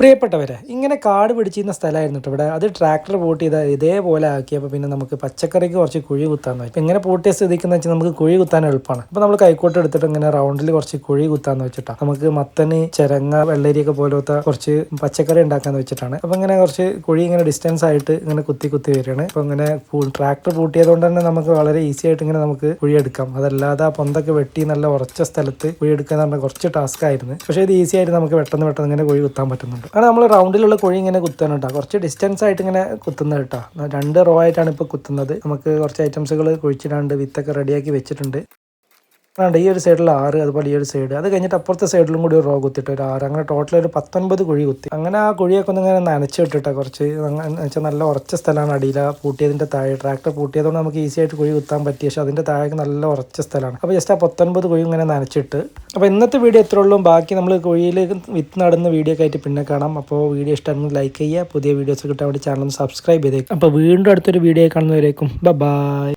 പ്രിയപ്പെട്ടവരെ, ഇങ്ങനെ കാട് പിടിച്ചിരുന്ന സ്ഥലമായിരുന്നു കേട്ടോ ഇവിടെ. അത് ട്രാക്ടർ പൂട്ട് ചെയ്ത് ഇതേപോലെ ആക്കിയപ്പോൾ പിന്നെ നമുക്ക് പച്ചക്കറിക്ക് കുറച്ച് കുഴി കുത്താൻ പറ്റും. ഇങ്ങനെ പൂട്ടിയ സ്ഥിതിക്കെന്ന് വെച്ചാൽ നമുക്ക് കുഴി കുത്താൻ എളുപ്പമാണ്. അപ്പോൾ നമ്മൾ കൈക്കോട്ട് എടുത്തിട്ട് ഇങ്ങനെ റൗണ്ടിൽ കുറച്ച് കുഴി കുത്താന്ന് വെച്ചിട്ടാണ് നമുക്ക് മത്തന്, ചിരങ്ങ, വെള്ളരിയൊക്കെ പോലത്തെ കുറച്ച് പച്ചക്കറി ഉണ്ടാക്കാന്ന് വെച്ചിട്ടാണ്. അപ്പോൾ ഇങ്ങനെ കുറച്ച് കുഴി ഇങ്ങനെ ഡിസ്റ്റൻസ് ആയിട്ട് ഇങ്ങനെ കുത്തി കുത്തി വരികയാണ്. അപ്പോൾ ഇങ്ങനെ ട്രാക്ടർ പൂട്ടിയതുകൊണ്ട് തന്നെ നമുക്ക് വളരെ ഈസി ആയിട്ട് ഇങ്ങനെ നമുക്ക് കുഴിയെടുക്കാം. അതല്ലാതെ ആ പൊന്തൊക്കെ വെട്ടി നല്ല ഉറച്ച സ്ഥലത്ത് കുഴിയെടുക്കുക എന്ന് പറഞ്ഞാൽ കുറച്ച് ടാസ്ക് ആയിരുന്നു. പക്ഷേ ഇത് ഈസി ആയിട്ട് നമുക്ക് പെട്ടെന്ന് ഇങ്ങനെ കുഴി കുത്താൻ പറ്റുന്നുണ്ട്. കാരണം നമ്മൾ റൗണ്ടിലുള്ള കുഴി ഇങ്ങനെ കുത്താൻ കേട്ടോ, കുറച്ച് ഡിസ്റ്റൻസ് ആയിട്ട് ഇങ്ങനെ കുത്തുന്നത് കേട്ടോ. 2 റോ ആയിട്ടാണ് ഇപ്പോൾ കുത്തുന്നത്. നമുക്ക് കുറച്ച് ഐറ്റംസുകൾ കുഴിച്ചിടാണ്ട് വിത്തൊക്കെ റെഡിയാക്കി വെച്ചിട്ടുണ്ട്. ഈ ഒരു സൈഡിൽ 6, അതുപോലെ ഈ ഒരു സൈഡ്, അത് കഴിഞ്ഞിട്ട് അപ്പുറത്തെ സൈഡിലും കൂടി ഒരു റോ കുത്തിയിട്ട് ഒരു 6, അങ്ങനെ ടോട്ടൽ ഒരു 19 കുഴി കുത്തി. അങ്ങനെ ആ കുഴിയൊക്കെ ഒന്ന് ഇങ്ങനെ നനച്ചിട്ടിട്ടാ കുറച്ച് വെച്ചാൽ നല്ല ഉറച്ച സ്ഥലമാണ്. അടിയില പൂട്ടിയതിൻ്റെ താഴെ ട്രാക്ടർ പൂട്ടിയതുകൊണ്ട് നമുക്ക് ഈസി ആയിട്ട് കുഴി കുത്താൻ പറ്റി. പക്ഷേ അതിൻ്റെ താഴേക്ക് നല്ല ഉറച്ച സ്ഥലമാണ്. അപ്പോൾ ജസ്റ്റ് ആ 19 കുഴി ഇങ്ങനെ നനച്ചിട്ട്. അപ്പോൾ ഇന്നത്തെ വീഡിയോ എത്ര ഉള്ളൂ. ബാക്കി നമ്മൾ കുഴിയിൽ വിത്ത് നടുന്ന വീഡിയോ ഒക്കെ ആയിട്ട് പിന്നെ കാണാം. അപ്പോൾ വീഡിയോ ഇഷ്ടമാണെങ്കിൽ ലൈക്ക് ചെയ്യുക. പുതിയ വീഡിയോസ് കിട്ടാൻ വേണ്ടി ചാനൽ ഒന്ന് സബ്സ്ക്രൈബ് ചെയ്തേക്കും. അപ്പോൾ വീണ്ടും അടുത്തൊരു വീഡിയോ കാണുന്നവരേക്കും ബൈ.